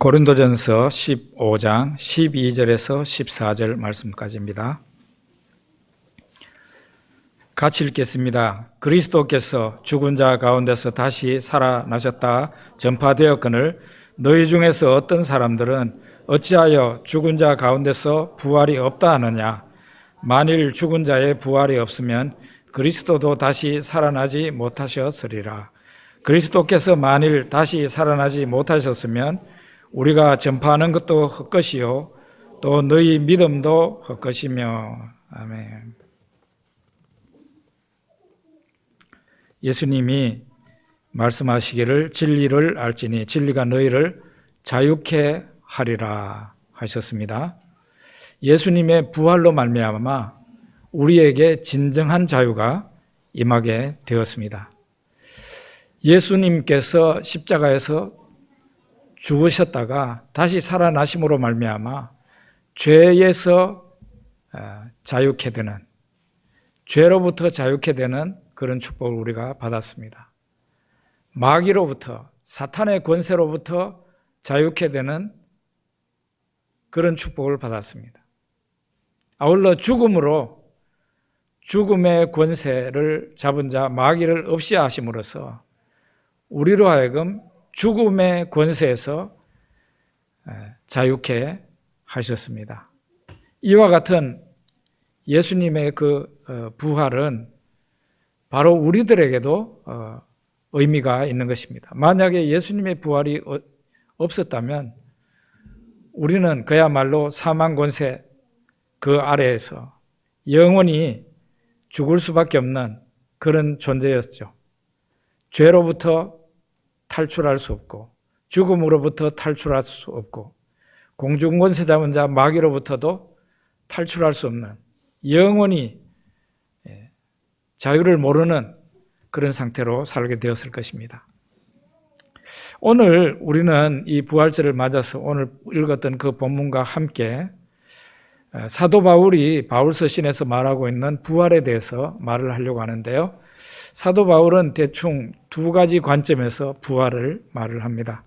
고린도전서 15장 12절에서 14절 말씀까지입니다. 같이 읽겠습니다. 그리스도께서 죽은 자 가운데서 다시 살아나셨다 전파되었거늘 너희 중에서 어떤 사람들은 어찌하여 죽은 자 가운데서 부활이 없다 하느냐. 만일 죽은 자의 부활이 없으면 그리스도도 다시 살아나지 못하셨으리라. 그리스도께서 만일 다시 살아나지 못하셨으면 우리가 전파하는 것도 헛것이요 또 너희 믿음도 헛것이며. 아멘. 예수님이 말씀하시기를 진리를 알지니 진리가 너희를 자유케 하리라 하셨습니다. 예수님의 부활로 말미암아 우리에게 진정한 자유가 임하게 되었습니다. 예수님께서 십자가에서 죽으셨다가 다시 살아나심으로 말미암아 죄에서 자유케 되는, 죄로부터 자유케 되는 그런 축복을 우리가 받았습니다. 마귀로부터, 사탄의 권세로부터 자유케 되는 그런 축복을 받았습니다. 아울러 죽음으로 죽음의 권세를 잡은 자 마귀를 없이 하심으로써 우리로 하여금 죽음의 권세에서 자유케 하셨습니다. 이와 같은 예수님의 그 부활은 바로 우리들에게도 의미가 있는 것입니다. 만약에 예수님의 부활이 없었다면 우리는 그야말로 사망 권세 그 아래에서 영원히 죽을 수밖에 없는 그런 존재였죠. 죄로부터 탈출할 수 없고 죽음으로부터 탈출할 수 없고 공중권세 잡은 자 마귀로부터도 탈출할 수 없는 영원히 자유를 모르는 그런 상태로 살게 되었을 것입니다. 오늘 우리는 이 부활절을 맞아서 오늘 읽었던 그 본문과 함께 사도 바울이 바울서신에서 말하고 있는 부활에 대해서 말을 하려고 하는데요. 사도 바울은 대충 두 가지 관점에서 부활을 말을 합니다.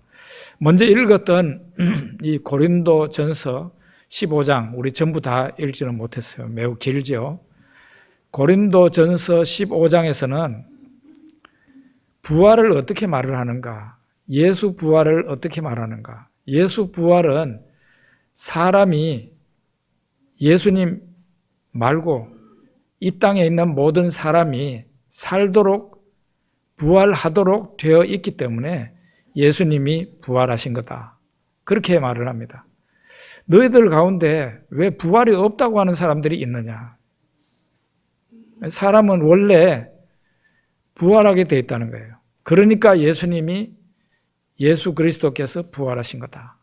먼저 읽었던 이 고린도전서 15장, 우리 전부 다 읽지는 못했어요. 매우 길지요. 고린도전서 15장에서는 부활을 어떻게 말을 하는가, 예수 부활을 어떻게 말하는가. 예수 부활은 사람이 예수님 말고 이 땅에 있는 모든 사람이 살도록 부활하도록 되어 있기 때문에 예수님이 부활하신 거다. 그렇게 말을 합니다. 너희들 가운데 왜 부활이 없다고 하는 사람들이 있느냐? 사람은 원래 부활하게 되어 있다는 거예요. 그러니까 예수님이 예수 그리스도께서 부활하신 거다.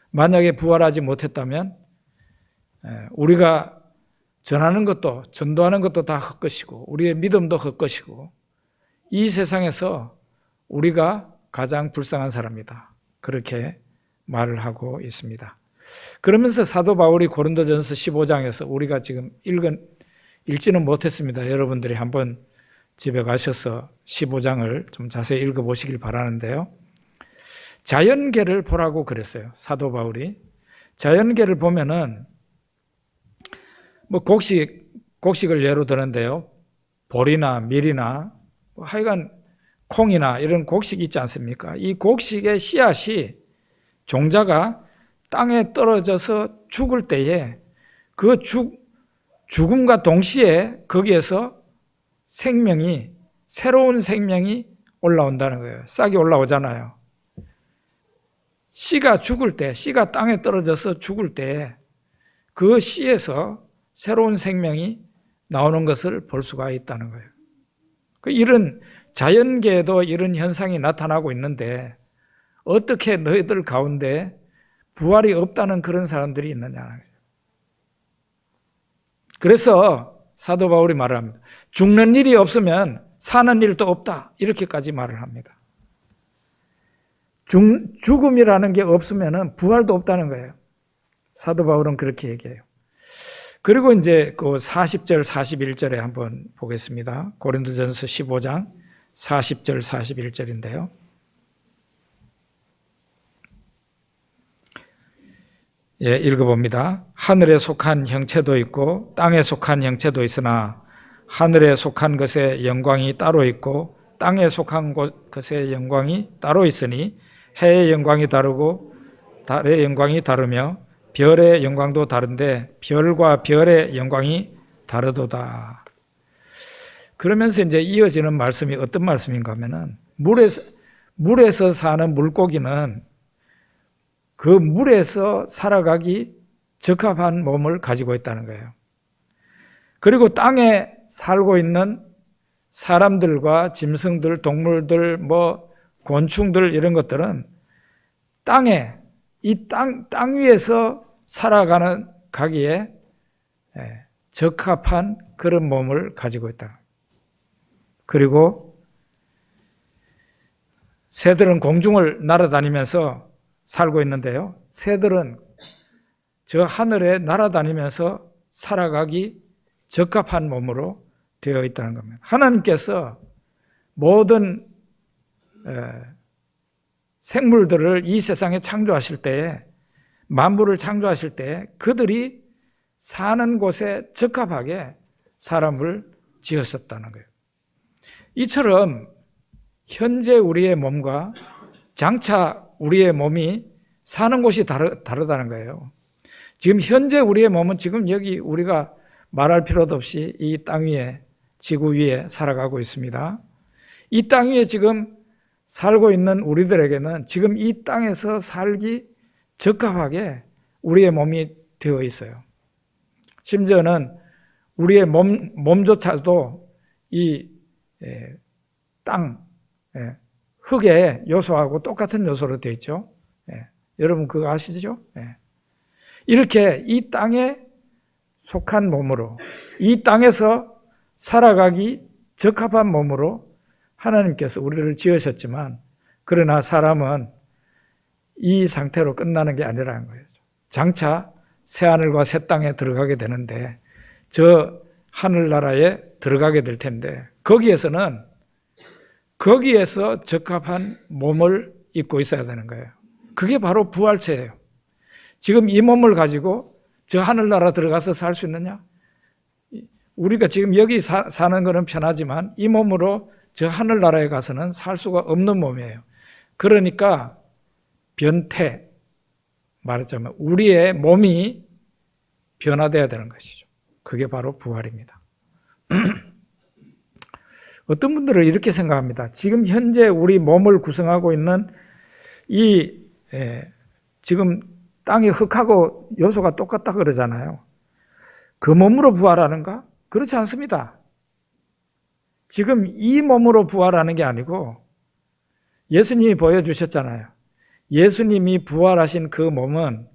만약에 부활하지 못했다면 우리가 전하는 것도 전도하는 것도 다 헛것이고 우리의 믿음도 헛것이고 이 세상에서 우리가 가장 불쌍한 사람이다. 그렇게 말을 하고 있습니다. 그러면서 사도 바울이 고린도전서 15장에서 우리가 지금 읽지는 못했습니다. 여러분들이 한번 집에 가셔서 15장을 좀 자세히 읽어보시길 바라는데요. 자연계를 보라고 그랬어요. 사도 바울이. 자연계를 보면은 뭐 곡식을 예로 드는데요. 보리나 밀이나 하여간 콩이나 이런 곡식이 있지 않습니까? 이 곡식의 씨앗이 종자가 땅에 떨어져서 죽을 때에 그 죽음과 동시에 거기에서 새로운 생명이 올라온다는 거예요. 싹이 올라오잖아요. 씨가 죽을 때, 씨가 땅에 떨어져서 죽을 때 그 씨에서 새로운 생명이 나오는 것을 볼 수가 있다는 거예요. 이런 자연계에도 이런 현상이 나타나고 있는데 어떻게 너희들 가운데 부활이 없다는 그런 사람들이 있느냐. 그래서 사도 바울이 말을 합니다. 죽는 일이 없으면 사는 일도 없다. 이렇게까지 말을 합니다. 죽음이라는 게 없으면 부활도 없다는 거예요. 사도 바울은 그렇게 얘기해요. 그리고 이제 그 40절, 41절에 한번 보겠습니다. 고린도전서 15장 40절, 41절인데요. 예, 읽어봅니다. 하늘에 속한 형체도 있고 땅에 속한 형체도 있으나 하늘에 속한 것의 영광이 따로 있고 땅에 속한 것의 영광이 따로 있으니 해의 영광이 다르고 달의 영광이 다르며 별의 영광도 다른데 별과 별의 영광이 다르도다. 그러면서 이제 이어지는 말씀이 어떤 말씀인가 하면은 물에서 사는 물고기는 그 물에서 살아가기 적합한 몸을 가지고 있다는 거예요. 그리고 땅에 살고 있는 사람들과 짐승들, 동물들, 곤충들 이런 것들은 땅에 이 땅 위에서 살아가는 가기에 적합한 그런 몸을 가지고 있다. 그리고 새들은 공중을 날아다니면서 살고 있는데요. 새들은 저 하늘에 날아다니면서 살아가기 적합한 몸으로 되어 있다는 겁니다. 하나님께서 모든 생물들을 이 세상에 창조하실 때에, 만물을 창조하실 때에 그들이 사는 곳에 적합하게 사람을 지었었다는 거예요. 이처럼 현재 우리의 몸과 장차 우리의 몸이 사는 곳이 다르다는 거예요. 지금 현재 우리의 몸은 지금 여기 우리가 말할 필요도 없이 이 땅 위에, 지구 위에 살아가고 있습니다. 이 땅 위에 지금 살고 있는 우리들에게는 지금 이 땅에서 살기 적합하게 우리의 몸이 되어 있어요. 심지어는 우리의 몸조차도 이 땅, 흙의 요소하고 똑같은 요소로 되어 있죠. 여러분 그거 아시죠? 이렇게 이 땅에 속한 몸으로, 이 땅에서 살아가기 적합한 몸으로 하나님께서 우리를 지으셨지만, 그러나 사람은 이 상태로 끝나는 게 아니라는 거예요. 장차 새하늘과 새 땅에 들어가게 되는데, 저 하늘나라에 들어가게 될 텐데, 거기에서 적합한 몸을 입고 있어야 되는 거예요. 그게 바로 부활체예요. 지금 이 몸을 가지고 저 하늘나라 들어가서 살 수 있느냐? 우리가 지금 여기 사는 거는 편하지만 이 몸으로 저 하늘나라에 가서는 살 수가 없는 몸이에요. 그러니까 변태, 말하자면 우리의 몸이 변화되어야 되는 것이죠. 그게 바로 부활입니다. 어떤 분들은 이렇게 생각합니다. 지금 현재 우리 몸을 구성하고 있는 지금 땅의 흙하고 요소가 똑같다 그러잖아요. 그 몸으로 부활하는가? 그렇지 않습니다. 지금 이 몸으로 부활하는 게 아니고 예수님이 보여주셨잖아요. 예수님이 부활하신 그 몸은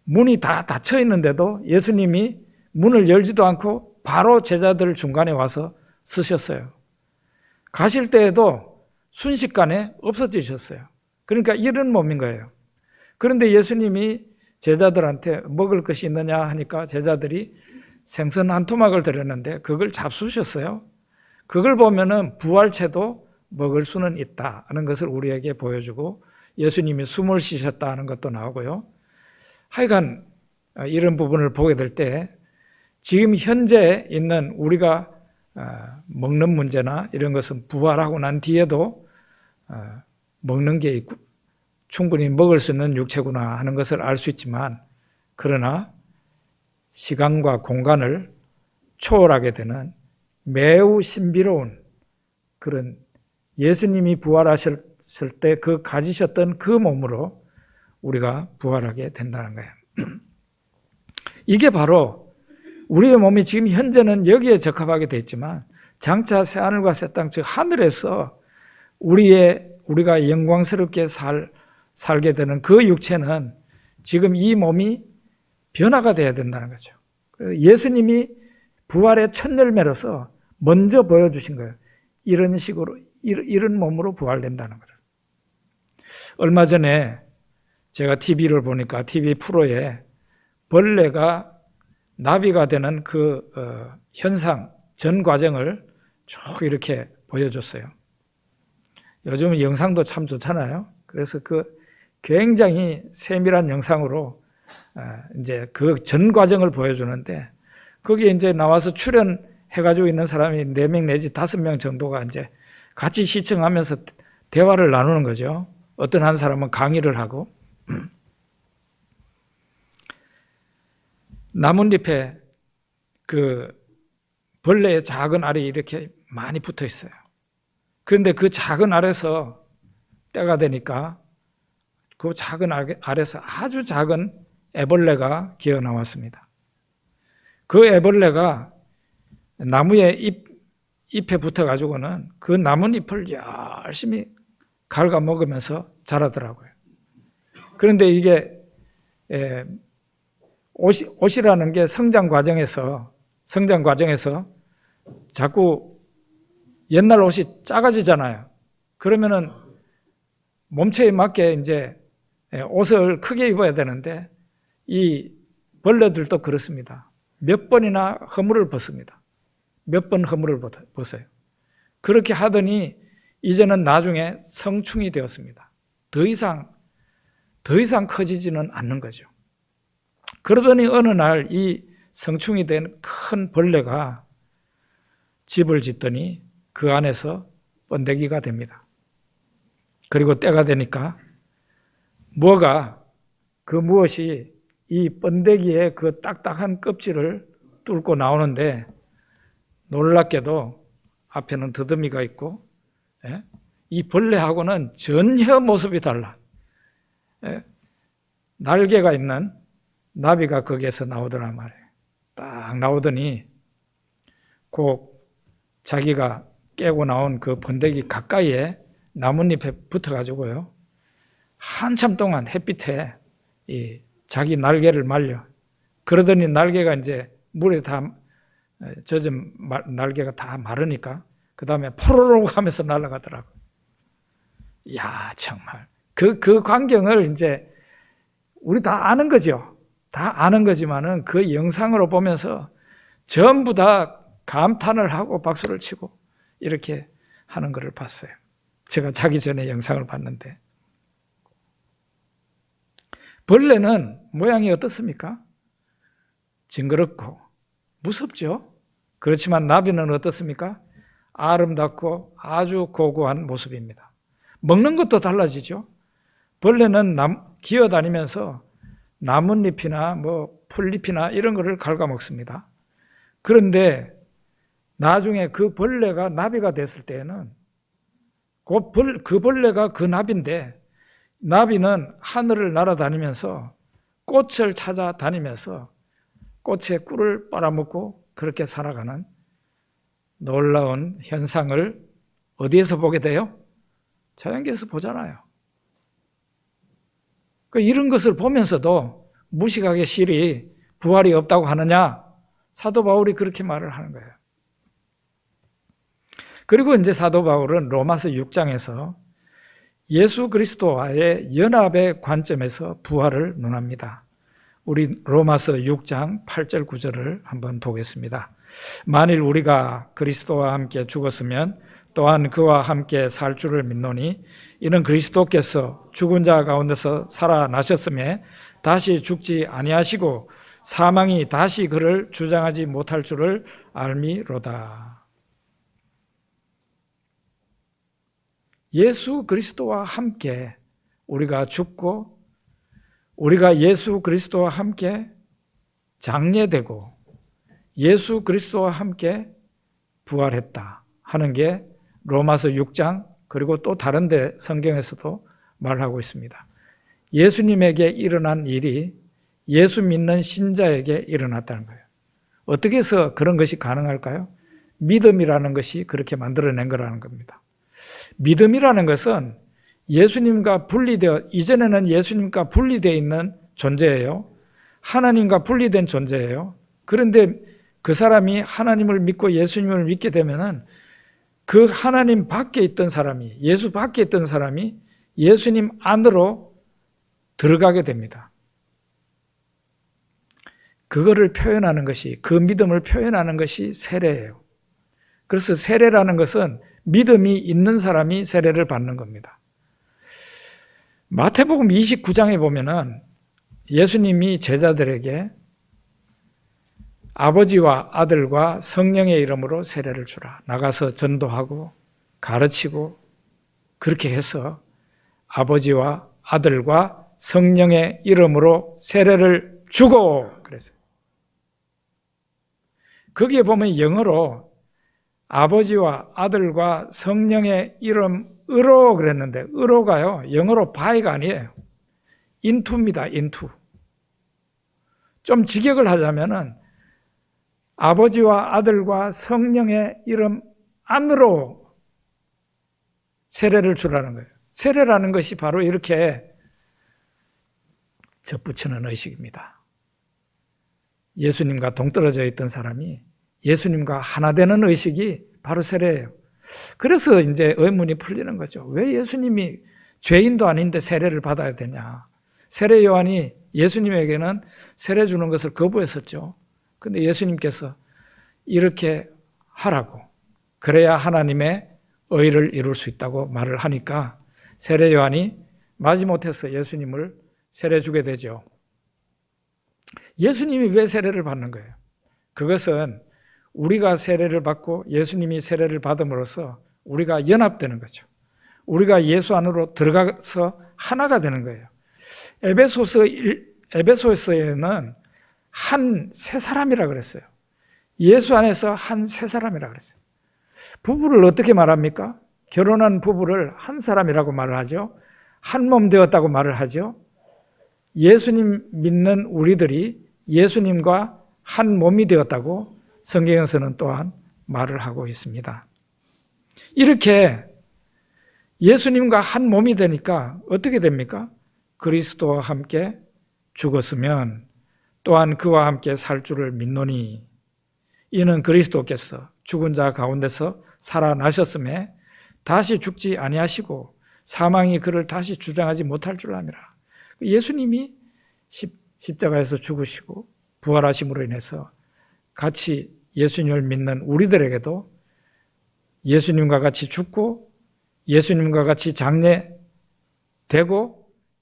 문이 다 닫혀 있는데도 예수님이 문을 열지도 않고 바로 제자들 중간에 와서 서셨어요. 가실 때에도 순식간에 없어지셨어요. 그러니까 이런 몸인 거예요. 그런데 예수님이 제자들한테 먹을 것이 있느냐 하니까 제자들이 생선 한 토막을 드렸는데 그걸 잡수셨어요. 그걸 보면은 부활체도 먹을 수는 있다 하는 것을 우리에게 보여주고, 예수님이 숨을 쉬셨다 하는 것도 나오고요. 하여간 이런 부분을 보게 될 때 지금 현재 있는 우리가 먹는 문제나 이런 것은 부활하고 난 뒤에도 먹는 게 있고 충분히 먹을 수 있는 육체구나 하는 것을 알 수 있지만, 그러나 시간과 공간을 초월하게 되는 매우 신비로운 그런, 예수님이 부활하셨을 때 그 가지셨던 그 몸으로 우리가 부활하게 된다는 거예요. 이게 바로 우리의 몸이 지금 현재는 여기에 적합하게 되어 있지만 장차 새하늘과 새 땅, 즉 하늘에서 우리가 영광스럽게 살게 되는 그 육체는 지금 이 몸이 변화가 돼야 된다는 거죠. 예수님이 부활의 첫 열매로서 먼저 보여주신 거예요. 이런 식으로, 이런 몸으로 부활된다는 거예요. 얼마 전에 제가 TV를 보니까 TV 프로에 벌레가 나비가 되는 그 현상, 전 과정을 쭉 이렇게 보여줬어요. 요즘 영상도 참 좋잖아요. 그래서 그 굉장히 세밀한 영상으로 이제 그 전 과정을 보여주는데 거기에 이제 나와서 출연해가지고 있는 사람이 4명 내지 5명 정도가 이제 같이 시청하면서 대화를 나누는 거죠. 어떤 한 사람은 강의를 하고 나뭇잎에 그 벌레의 작은 알이 이렇게 많이 붙어 있어요. 그런데 그 작은 알에서 때가 되니까 그 작은 알에서 아주 작은 애벌레가 기어 나왔습니다. 그 애벌레가 나무의 잎에 붙어가지고는 그 나뭇잎을 열심히 갉아먹으면서 자라더라고요. 그런데 이게 옷이라는 게 성장 과정에서 자꾸 옛날 옷이 작아지잖아요. 그러면은 몸체에 맞게 이제 옷을 크게 입어야 되는데 이 벌레들도 그렇습니다. 몇 번이나 허물을 벗습니다. 몇 번 허물을 벗어요. 그렇게 하더니 이제는 나중에 성충이 되었습니다. 더 이상 커지지는 않는 거죠. 그러더니 어느 날 이 성충이 된 큰 벌레가 집을 짓더니 그 안에서 번데기가 됩니다. 그리고 때가 되니까 무엇이 이 번데기의 그 딱딱한 껍질을 뚫고 나오는데 놀랍게도 앞에는 더듬이가 있고 이 벌레하고는 전혀 모습이 달라. 날개가 있는 나비가 거기에서 나오더란 말이에요. 딱 나오더니 꼭 자기가 깨고 나온 그 번데기 가까이에 나뭇잎에 붙어가지고요. 한참 동안 햇빛에 이 자기 날개를 말려. 그러더니 날개가 이제 물에 다 젖은 날개가 다 마르니까 그 다음에 포로록 하면서 날아가더라고요. 이야, 정말. 그 광경을 이제 우리 다 아는 거죠. 다 아는 거지만은 그 영상으로 보면서 전부 다 감탄을 하고 박수를 치고 이렇게 하는 것을 봤어요. 제가 자기 전에 영상을 봤는데. 벌레는 모양이 어떻습니까? 징그럽고 무섭죠? 그렇지만 나비는 어떻습니까? 아름답고 아주 고고한 모습입니다. 먹는 것도 달라지죠. 벌레는 기어다니면서 나뭇잎이나 풀잎이나 이런 거를 갉아먹습니다. 그런데 나중에 그 벌레가 나비가 됐을 때에는 그 벌레가 그 나비인데 나비는 하늘을 날아다니면서 꽃을 찾아다니면서 꽃의 꿀을 빨아먹고 그렇게 살아가는 놀라운 현상을 어디에서 보게 돼요? 자연계에서 보잖아요. 이런 것을 보면서도 무식하게 실이 부활이 없다고 하느냐? 사도 바울이 그렇게 말을 하는 거예요. 그리고 이제 사도 바울은 로마서 6장에서 예수 그리스도와의 연합의 관점에서 부활을 논합니다. 우리 로마서 6장 8절 9절을 한번 보겠습니다. 만일 우리가 그리스도와 함께 죽었으면 또한 그와 함께 살 줄을 믿노니 이는 그리스도께서 죽은 자 가운데서 살아나셨음에 다시 죽지 아니하시고 사망이 다시 그를 주장하지 못할 줄을 알미로다. 예수 그리스도와 함께 우리가 죽고 우리가 예수 그리스도와 함께 장례되고 예수 그리스도와 함께 부활했다 하는 게 로마서 6장 그리고 또 다른 데 성경에서도 말하고 있습니다. 예수님에게 일어난 일이 예수 믿는 신자에게 일어났다는 거예요. 어떻게 해서 그런 것이 가능할까요? 믿음이라는 것이 그렇게 만들어낸 거라는 겁니다. 믿음이라는 것은 예수님과 이전에는 예수님과 분리되어 있는 존재예요. 하나님과 분리된 존재예요. 그런데 그 사람이 하나님을 믿고 예수님을 믿게 되면은 그 하나님 밖에 있던 사람이, 예수 밖에 있던 사람이 예수님 안으로 들어가게 됩니다. 그거를 표현하는 것이, 그 믿음을 표현하는 것이 세례예요. 그래서 세례라는 것은 믿음이 있는 사람이 세례를 받는 겁니다. 마태복음 29장에 보면은 예수님이 제자들에게 아버지와 아들과 성령의 이름으로 세례를 주라. 나가서 전도하고 가르치고 그렇게 해서 아버지와 아들과 성령의 이름으로 세례를 주고 그랬어요. 거기에 보면 영어로 아버지와 아들과 성령의 이름으로 그랬는데 으로가요 영어로 by가 아니에요. into입니다. into. 좀 직역을 하자면은 아버지와 아들과 성령의 이름 안으로 세례를 주라는 거예요. 세례라는 것이 바로 이렇게 접붙이는 의식입니다. 예수님과 동떨어져 있던 사람이 예수님과 하나 되는 의식이 바로 세례예요. 그래서 이제 의문이 풀리는 거죠. 왜 예수님이 죄인도 아닌데 세례를 받아야 되냐? 세례 요한이 예수님에게는 세례 주는 것을 거부했었죠. 근데 예수님께서 이렇게 하라고, 그래야 하나님의 의를 이룰 수 있다고 말을 하니까 세례 요한이 마지못해서 예수님을 세례 주게 되죠. 예수님이 왜 세례를 받는 거예요? 그것은 우리가 세례를 받고 예수님이 세례를 받음으로써 우리가 연합되는 거죠. 우리가 예수 안으로 들어가서 하나가 되는 거예요. 에베소서에는 한 세 사람이라 그랬어요. 예수 안에서 한 세 사람이라 그랬어요. 부부를 어떻게 말합니까? 결혼한 부부를 한 사람이라고 말을 하죠. 한 몸 되었다고 말을 하죠. 예수님 믿는 우리들이 예수님과 한 몸이 되었다고 성경에서는 또한 말을 하고 있습니다. 이렇게 예수님과 한 몸이 되니까 어떻게 됩니까? 그리스도와 함께 죽었으면 또한 그와 함께 살 줄을 믿노니 이는 그리스도께서 죽은 자 가운데서 살아나셨음에 다시 죽지 아니하시고 사망이 그를 다시 주장하지 못할 줄 압니다. 예수님이 십자가에서 죽으시고 부활하심으로 인해서 같이 예수님을 믿는 우리들에게도 예수님과 같이 죽고 예수님과 같이 장례되고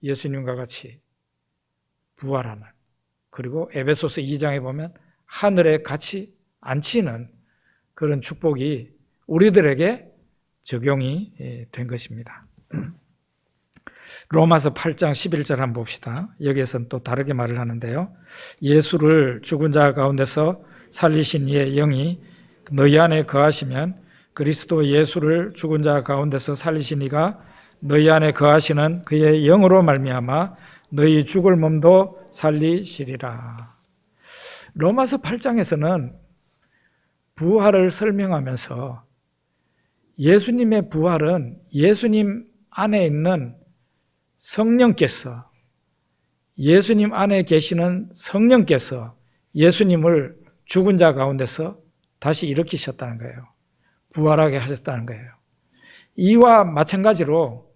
예수님과 같이 부활하는, 그리고 에베소서 2장에 보면 하늘에 같이 앉히는 그런 축복이 우리들에게 적용이 된 것입니다. 로마서 8장 11절 한번 봅시다. 여기에서는 또 다르게 말을 하는데요. 예수를 죽은 자 가운데서 살리신 이의 영이 너희 안에 거하시면 그리스도 예수를 죽은 자 가운데서 살리신 이가 너희 안에 거하시는 그의 영으로 말미암아 너희 죽을 몸도 살리시리라. 로마서 8장에서는 부활을 설명하면서 예수님의 부활은 예수님 안에 있는 성령께서, 예수님 안에 계시는 성령께서 예수님을 죽은 자 가운데서 다시 일으키셨다는 거예요. 부활하게 하셨다는 거예요. 이와 마찬가지로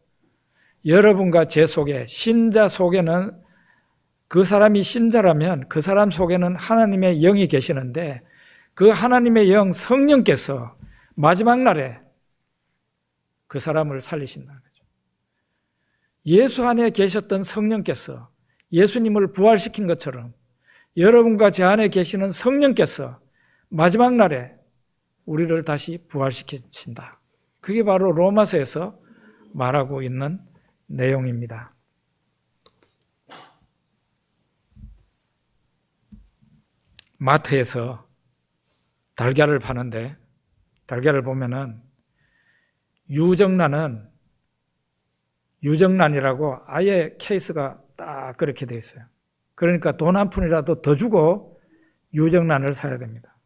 여러분과 제 속에, 신자 속에는, 그 사람이 신자라면 그 사람 속에는 하나님의 영이 계시는데 그 하나님의 영 성령께서 마지막 날에 그 사람을 살리신다는 거죠. 예수 안에 계셨던 성령께서 예수님을 부활시킨 것처럼 여러분과 제 안에 계시는 성령께서 마지막 날에 우리를 다시 부활시키신다. 그게 바로 로마서에서 말하고 있는 내용입니다. 마트에서 달걀을 파는데 달걀을 보면은 유정란이라고 아예 케이스가 딱 그렇게 돼 있어요. 그러니까 돈 한 푼이라도 더 주고 유정란을 사야 됩니다.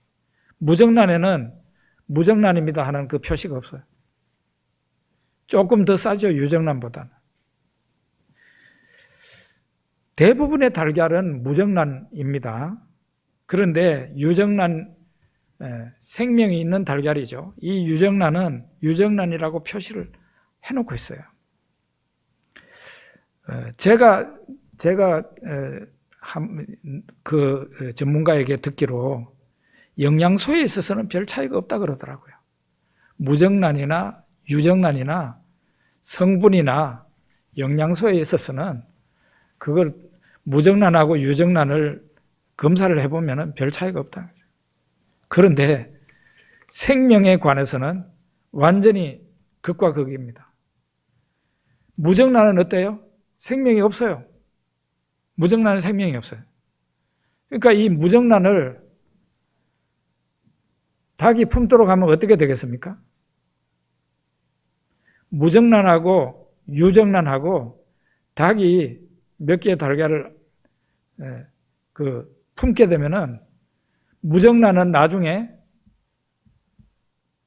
무정란에는 무정란입니다 하는 그 표시가 없어요. 조금 더 싸죠, 유정란보다는. 대부분의 달걀은 무정란입니다. 그런데 유정란, 생명이 있는 달걀이죠. 이 유정란은 유정란이라고 표시를 해놓고 있어요. 제가 그 전문가에게 듣기로 영양소에 있어서는 별 차이가 없다 그러더라고요. 무정란이나 유정란이나 성분이나 영양소에 있어서는 그걸 무정란하고 유정란을 검사를 해보면 별 차이가 없다. 그런데 생명에 관해서는 완전히 극과 극입니다. 무정란은 어때요? 생명이 없어요. 무정란은 생명이 없어요. 그러니까 이 무정란을 닭이 품도록 하면 어떻게 되겠습니까? 무정란하고 유정란하고 닭이 몇 개의 달걀을 품게 되면은 무정란은 나중에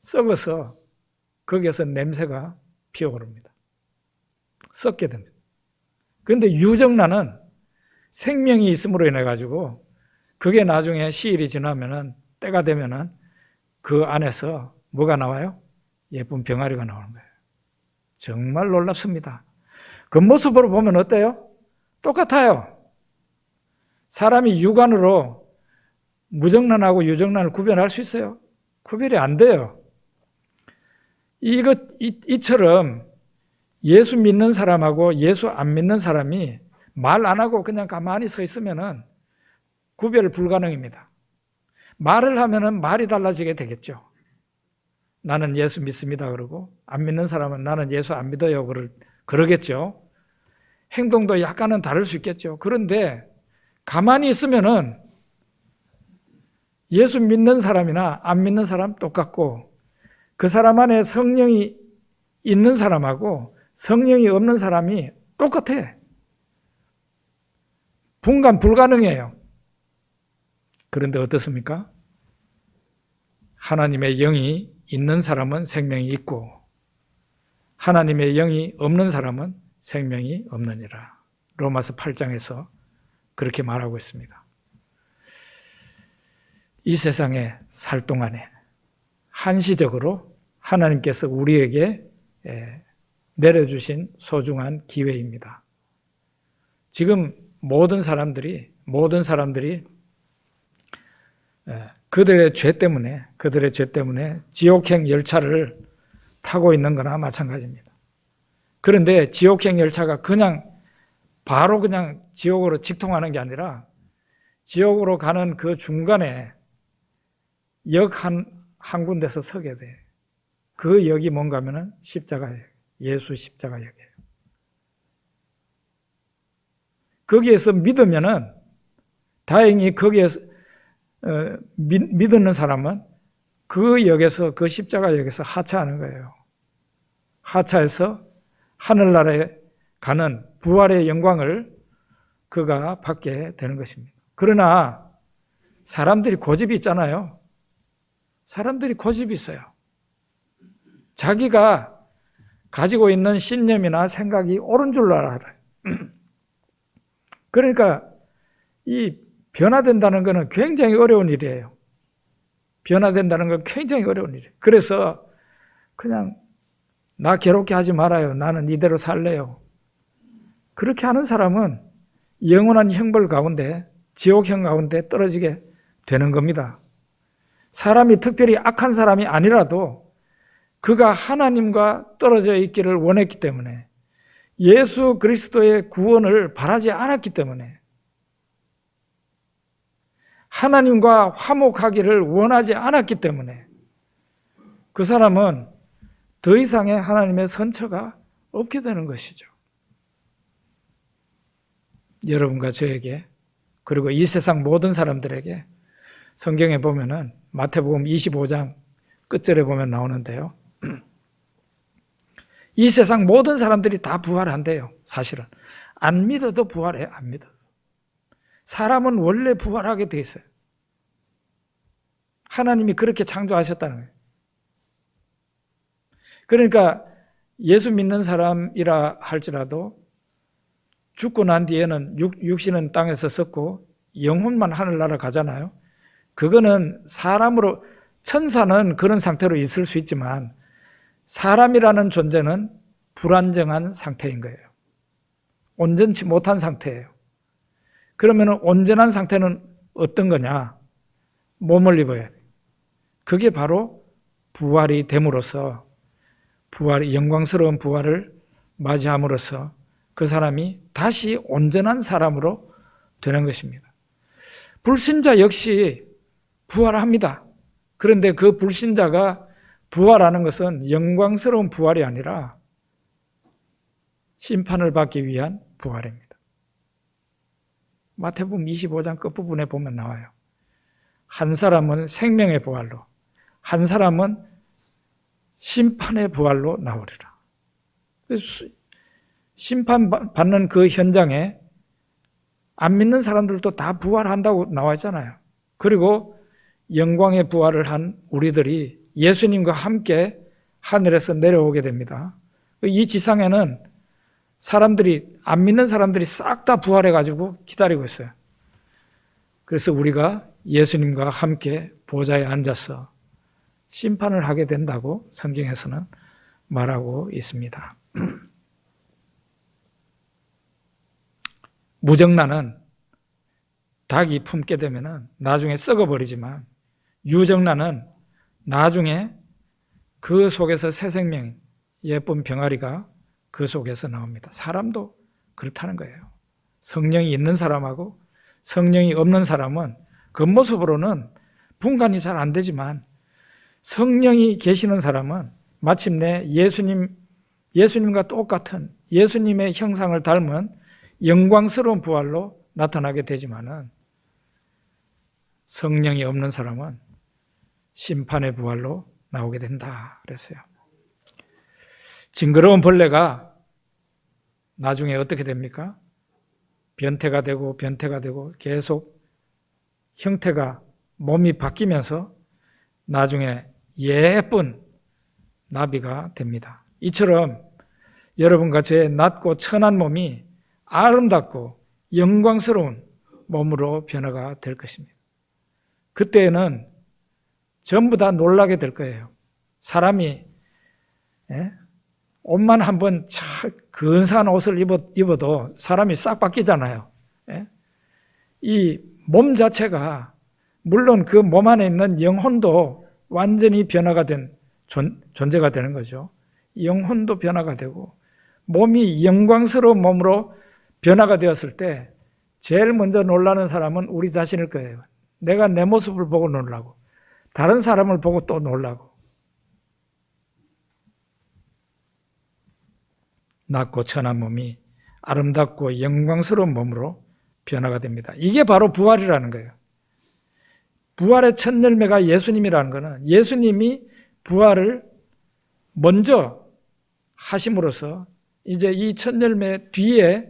썩어서 거기에서 냄새가 피어오릅니다. 썩게 됩니다. 그런데 유정란은 생명이 있음으로 인해 가지고 그게 나중에 시일이 지나면은 때가 되면은 그 안에서 뭐가 나와요? 예쁜 병아리가 나오는 거예요. 정말 놀랍습니다. 겉모습으로 보면 어때요? 똑같아요. 사람이 육안으로 무정란하고 유정란을 구별할 수 있어요? 구별이 안 돼요. 이처럼 예수 믿는 사람하고 예수 안 믿는 사람이 말 안 하고 그냥 가만히 서 있으면은 구별 불가능입니다. 말을 하면은 말이 달라지게 되겠죠. 나는 예수 믿습니다 그러고 안 믿는 사람은 나는 예수 안 믿어요 그러겠죠. 행동도 약간은 다를 수 있겠죠. 그런데 가만히 있으면은 예수 믿는 사람이나 안 믿는 사람 똑같고 그 사람 안에 성령이 있는 사람하고 성령이 없는 사람이 똑같아. 분간 불가능해요. 그런데 어떻습니까? 하나님의 영이 있는 사람은 생명이 있고 하나님의 영이 없는 사람은 생명이 없느니라. 로마서 8장에서 그렇게 말하고 있습니다. 이 세상에 살 동안에 한시적으로 하나님께서 우리에게 내려주신 소중한 기회입니다. 지금 모든 사람들이 그들의 죄 때문에 지옥행 열차를 타고 있는 거나 마찬가지입니다. 그런데 지옥행 열차가 바로 그냥 지옥으로 직통하는 게 아니라 지옥으로 가는 그 중간에 역 한 군데서 서게 돼. 그 역이 뭔가 하면은 십자가예요. 예수 십자가역이에요. 거기에서 믿으면은 다행히 거기에서 믿는 사람은 그 역에서 그 십자가역에서 하차하는 거예요. 하차해서 하늘나라에 가는 부활의 영광을 그가 받게 되는 것입니다. 그러나 사람들이 고집이 있잖아요. 사람들이 고집이 있어요. 자기가 가지고 있는 신념이나 생각이 옳은 줄 알아요. 그러니까 이 변화된다는 것은 굉장히 어려운 일이에요. 변화된다는 건 굉장히 어려운 일이에요. 그래서 그냥 나 괴롭게 하지 말아요. 나는 이대로 살래요. 그렇게 하는 사람은 영원한 형벌 가운데 지옥형 가운데 떨어지게 되는 겁니다. 사람이 특별히 악한 사람이 아니라도 그가 하나님과 떨어져 있기를 원했기 때문에 예수 그리스도의 구원을 바라지 않았기 때문에 하나님과 화목하기를 원하지 않았기 때문에 그 사람은 더 이상의 하나님의 선처가 없게 되는 것이죠. 여러분과 저에게 그리고 이 세상 모든 사람들에게 성경에 보면은 마태복음 25장 끝절에 보면 나오는데요. 이 세상 모든 사람들이 다 부활한대요. 사실은 안 믿어도 부활해. 안 믿어도. 사람은 원래 부활하게 돼 있어요. 하나님이 그렇게 창조하셨다는 거예요. 그러니까 예수 믿는 사람이라 할지라도 죽고 난 뒤에는 육신은 땅에서 썩고 영혼만 하늘나라 가잖아요. 그거는 사람으로, 천사는 그런 상태로 있을 수 있지만 사람이라는 존재는 불안정한 상태인 거예요. 온전치 못한 상태예요. 그러면 온전한 상태는 어떤 거냐? 몸을 입어야 돼요. 그게 바로 부활이 됨으로써 영광스러운 부활을 맞이함으로써 그 사람이 다시 온전한 사람으로 되는 것입니다. 불신자 역시 부활합니다. 그런데 그 불신자가 부활하는 것은 영광스러운 부활이 아니라 심판을 받기 위한 부활입니다. 마태복음 25장 끝부분에 보면 나와요. 한 사람은 생명의 부활로, 한 사람은 심판의 부활로 나오리라. 심판받는 그 현장에 안 믿는 사람들도 다 부활한다고 나와 있잖아요. 그리고 영광의 부활을 한 우리들이 예수님과 함께 하늘에서 내려오게 됩니다. 이 지상에는 사람들이, 안 믿는 사람들이 싹 다 부활해가지고 기다리고 있어요. 그래서 우리가 예수님과 함께 보좌에 앉아서 심판을 하게 된다고 성경에서는 말하고 있습니다. 무정란은 닭이 품게 되면 나중에 썩어버리지만 유정란은 나중에 그 속에서 새 생명, 예쁜 병아리가 그 속에서 나옵니다. 사람도 그렇다는 거예요. 성령이 있는 사람하고 성령이 없는 사람은 겉모습으로는 분간이 잘 안 되지만 성령이 계시는 사람은 마침내 예수님과 똑같은 예수님의 형상을 닮은 영광스러운 부활로 나타나게 되지만은 성령이 없는 사람은 심판의 부활로 나오게 된다 그랬어요. 징그러운 벌레가 나중에 어떻게 됩니까? 변태가 되고 계속 형태가 몸이 바뀌면서 나중에 예쁜 나비가 됩니다. 이처럼 여러분과 제 낮고 천한 몸이 아름답고 영광스러운 몸으로 변화가 될 것입니다. 그때는 전부 다 놀라게 될 거예요. 사람이 옷만 한번 근사한 옷을 입어도 사람이 싹 바뀌잖아요. 이 몸 자체가 물론 그 몸 안에 있는 영혼도 완전히 변화가 된 존재가 되는 거죠. 영혼도 변화가 되고 몸이 영광스러운 몸으로 변화가 되었을 때 제일 먼저 놀라는 사람은 우리 자신일 거예요. 내가 내 모습을 보고 놀라고 다른 사람을 보고 또 놀라고. 낮고 천한 몸이 아름답고 영광스러운 몸으로 변화가 됩니다. 이게 바로 부활이라는 거예요. 부활의 첫 열매가 예수님이라는 것은 예수님이 부활을 먼저 하심으로써 이제 이 첫 열매 뒤에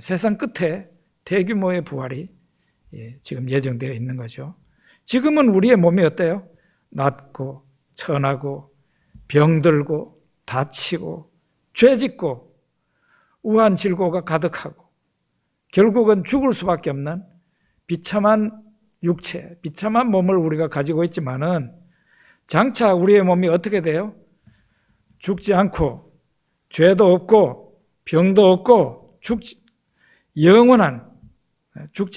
세상 끝에 대규모의 부활이 지금 예정되어 있는 거죠. 지금은 우리의 몸이 어때요? 낮고 천하고 병들고 다치고 죄짓고 우한 질고가 가득하고 결국은 죽을 수밖에 없는 비참한 육체, 비참한 몸을 우리가 가지고 있지만은 장차 우리의 몸이 어떻게 돼요? 죽지 않고 죄도 없고 병도 없고 죽지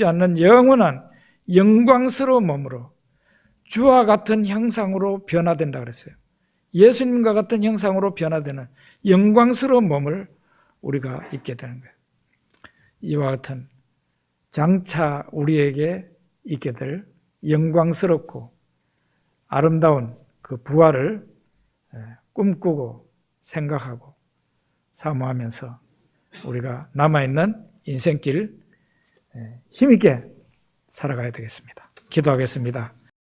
않는 영원한 영광스러운 몸으로 주와 같은 형상으로 변화된다 그랬어요. 예수님과 같은 형상으로 변화되는 영광스러운 몸을 우리가 입게 되는 거예요. 이와 같은 장차 우리에게 있게 될 영광스럽고 아름다운 그 부활을 꿈꾸고 생각하고 사모하면서 우리가 남아있는 인생길 힘있게 살아가야 되겠습니다. 기도하겠습니다.